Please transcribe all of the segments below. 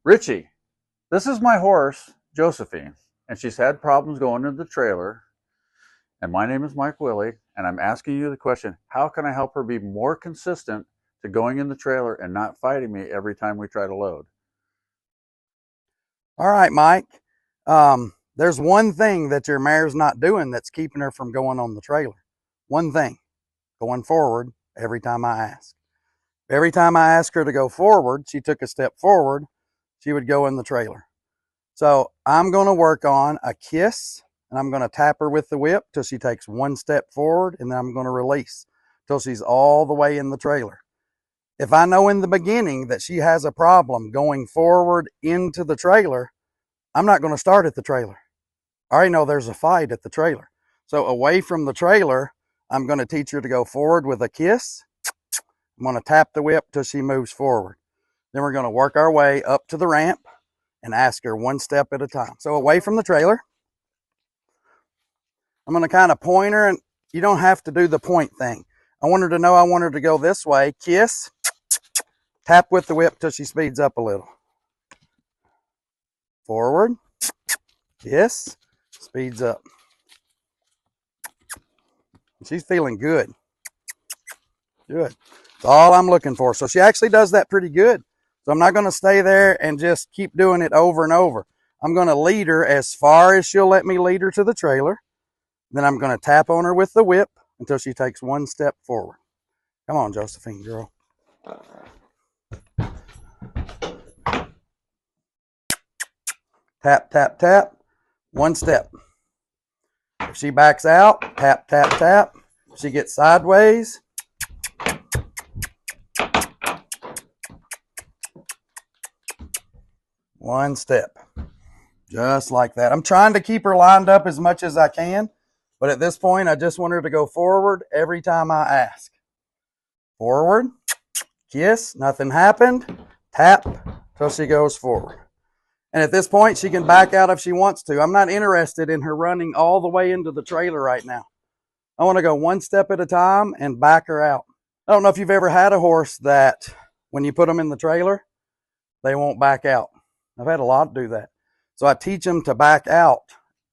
Richie, this is my horse, Josephine, and she's had problems going into the trailer. And my name is Mike Willie, and I'm asking you the question, how can I help her be more consistent to going in the trailer and not fighting me every time we try to load? All right, Mike. There's one thing that your mare's not doing that's keeping her from going on the trailer. One thing, going forward every time I ask. Every time I ask her to go forward, she took a step forward, she would go in the trailer. So I'm going to work on a kiss, and I'm going to tap her with the whip till she takes one step forward, and then I'm going to release till she's all the way in the trailer. If I know in the beginning that she has a problem going forward into the trailer, I'm not going to start at the trailer. I already know there's a fight at the trailer. So away from the trailer, I'm going to teach her to go forward with a kiss. I'm going to tap the whip till she moves forward. Then we're going to work our way up to the ramp and ask her one step at a time. So away from the trailer, I'm going to kind of point her, and you don't have to do the point thing. I want her to know I want her to go this way, kiss, tap with the whip till she speeds up a little. Forward, kiss, speeds up. She's feeling good. Good. That's all I'm looking for. So she actually does that pretty good. So I'm not going to stay there and just keep doing it over and over. I'm going to lead her as far as she'll let me lead her to the trailer. Then I'm going to tap on her with the whip until she takes one step forward. Come on, Josephine, girl. Tap, tap, tap. One step. If she backs out, tap, tap, tap. If she gets sideways, one step. Just like that. I'm trying to keep her lined up as much as I can, but at this point, I just want her to go forward every time I ask. Forward, kiss, nothing happened, tap till she goes forward. And at this point, she can back out if she wants to. I'm not interested in her running all the way into the trailer right now. I want to go one step at a time and back her out. I don't know if you've ever had a horse that when you put them in the trailer, they won't back out. I've had a lot do that. So I teach them to back out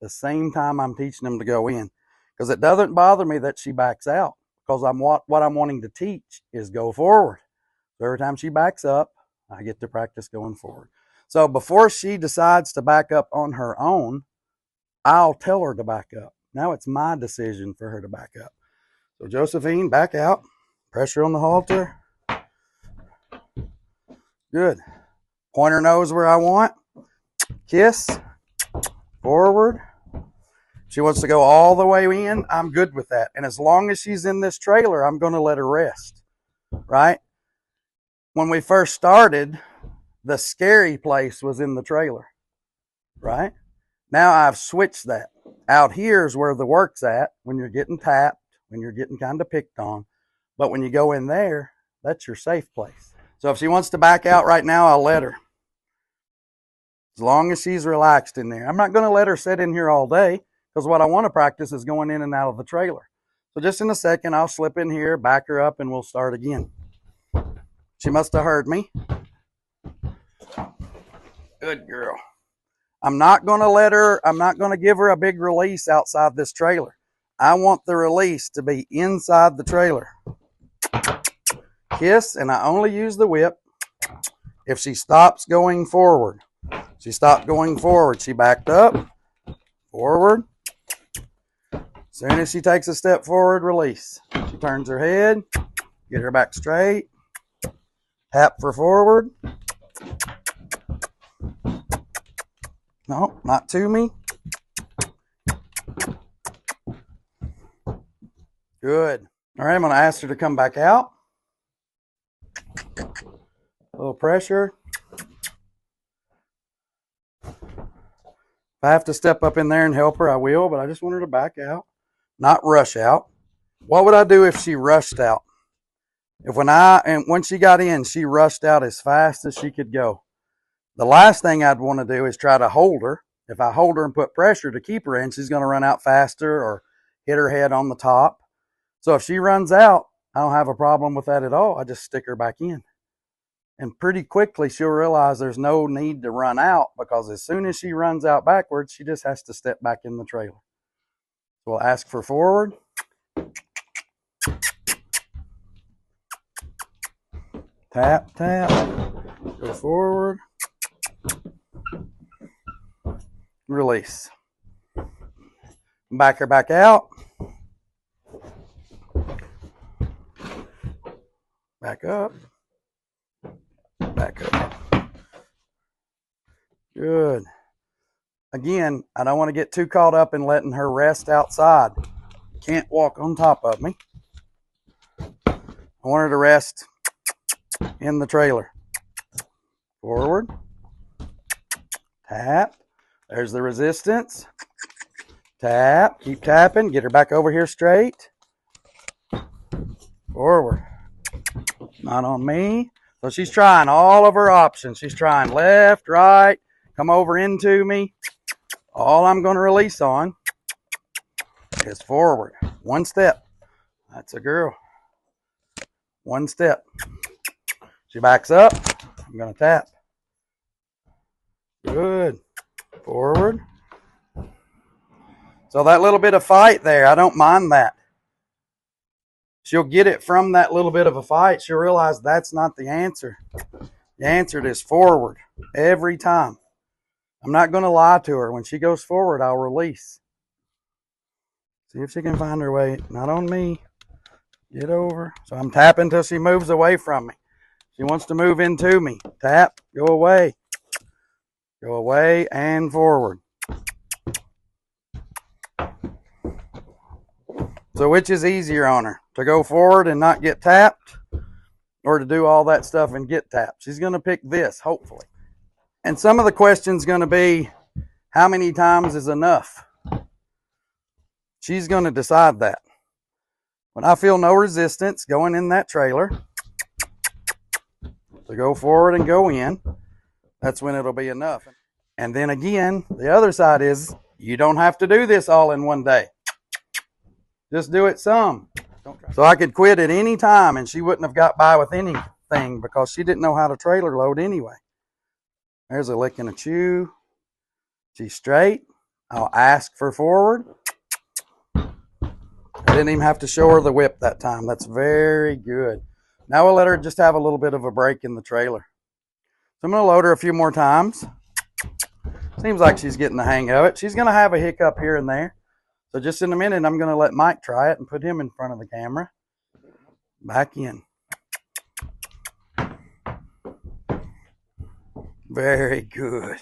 the same time I'm teaching them to go in, because it doesn't bother me that she backs out, because what I'm wanting to teach is go forward. So every time she backs up, I get to practice going forward. So before she decides to back up on her own, I'll tell her to back up. Now it's my decision for her to back up. So Josephine, back out. Pressure on the halter. Good. Pointer nose where I want. Kiss. Forward. She wants to go all the way in. I'm good with that. And as long as she's in this trailer, I'm going to let her rest. Right? When we first started, the scary place was in the trailer. Right? Now I've switched that. Out here is where the work's at when you're getting tapped, when you're getting kind of picked on. But when you go in there, that's your safe place. So if she wants to back out right now, I'll let her. As long as she's relaxed in there. I'm not going to let her sit in here all day, because what I want to practice is going in and out of the trailer. So just in a second, I'll slip in here, back her up, and we'll start again. She must have heard me. Good girl. I'm not going to give her a big release outside this trailer. I want the release to be inside the trailer. Kiss, and I only use the whip if she stops going forward. She stopped going forward. She backed up, forward. As soon as she takes a step forward, release. She turns her head, get her back straight, tap for forward. No, not to me. Good. All right, I'm going to ask her to come back out. A little pressure. If I have to step up in there and help her, I will, but I just want her to back out, not rush out. What would I do if she rushed out? When she got in, she rushed out as fast as she could go. The last thing I'd want to do is try to hold her. If I hold her and put pressure to keep her in, she's going to run out faster or hit her head on the top. So if she runs out, I don't have a problem with that at all. I just stick her back in. And pretty quickly she'll realize there's no need to run out, because as soon as she runs out backwards, she just has to step back in the trailer. We'll ask for forward. Tap, tap, go forward, release. Back her back out. Back up. Back up. Good. Again, I don't want to get too caught up in letting her rest outside. Can't walk on top of me. I want her to rest in the trailer. Forward. Tap. There's the resistance. Tap. Keep tapping. Get her back over here straight. Forward. Not on me. So she's trying all of her options. She's trying left, right, come over into me. All I'm going to release on is forward. One step. That's a girl. One step. She backs up. I'm going to tap. Good. Forward. So that little bit of fight there, I don't mind that. She'll get it from that little bit of a fight. She'll realize that's not the answer. The answer is forward every time. I'm not going to lie to her. When she goes forward, I'll release. See if she can find her way. Not on me. Get over. So I'm tapping until she moves away from me. She wants to move into me. Tap. Go away. Go away and forward. So which is easier on her? To go forward and not get tapped, or to do all that stuff and get tapped? She's going to pick this, hopefully. And some of the questions going to be, how many times is enough? She's going to decide that. When I feel no resistance going in that trailer to go forward and go in, that's when it'll be enough. And then again, the other side is, you don't have to do this all in one day. Just do it some. So I could quit at any time and she wouldn't have got by with anything, because she didn't know how to trailer load anyway. There's a lick and a chew. She's straight. I'll ask for forward. I didn't even have to show her the whip that time. That's very good. Now we'll let her just have a little bit of a break in the trailer. So I'm going to load her a few more times. Seems like she's getting the hang of it. She's going to have a hiccup here and there. So just in a minute, I'm going to let Mike try it and put him in front of the camera. Back in. Very good.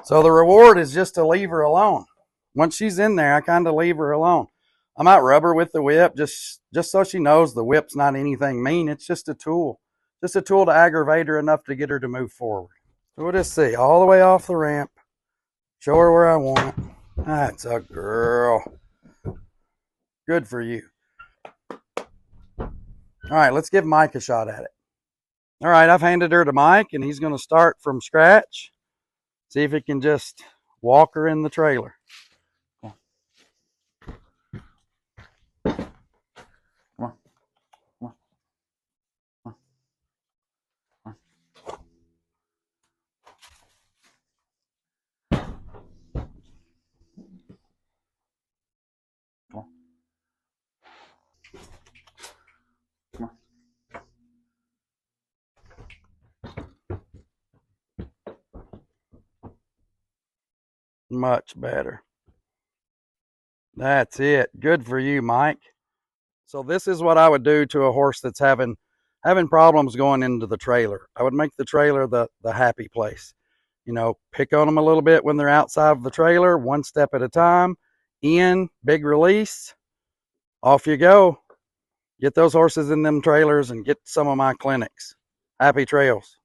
So the reward is just to leave her alone. Once she's in there, I kind of leave her alone. I might rub her with the whip just so she knows the whip's not anything mean. It's just a tool. Just a tool to aggravate her enough to get her to move forward. So we'll just see. All the way off the ramp. Show her where I want. That's a girl. Good for you. All right, let's give Mike a shot at it. All right, I've handed her to Mike, and he's going to start from scratch. See if he can just walk her in the trailer. Come on. Come on. Come on. Come on. Come on. Come on. Much better. That's it. Good for you, Mike. So this is what I would do to a horse that's having problems going into the trailer. I would make the trailer the happy place. You know, pick on them a little bit when they're outside of the trailer, one step at a time. In, big release. Off you go. Get those horses in them trailers and get some of my clinics. Happy trails.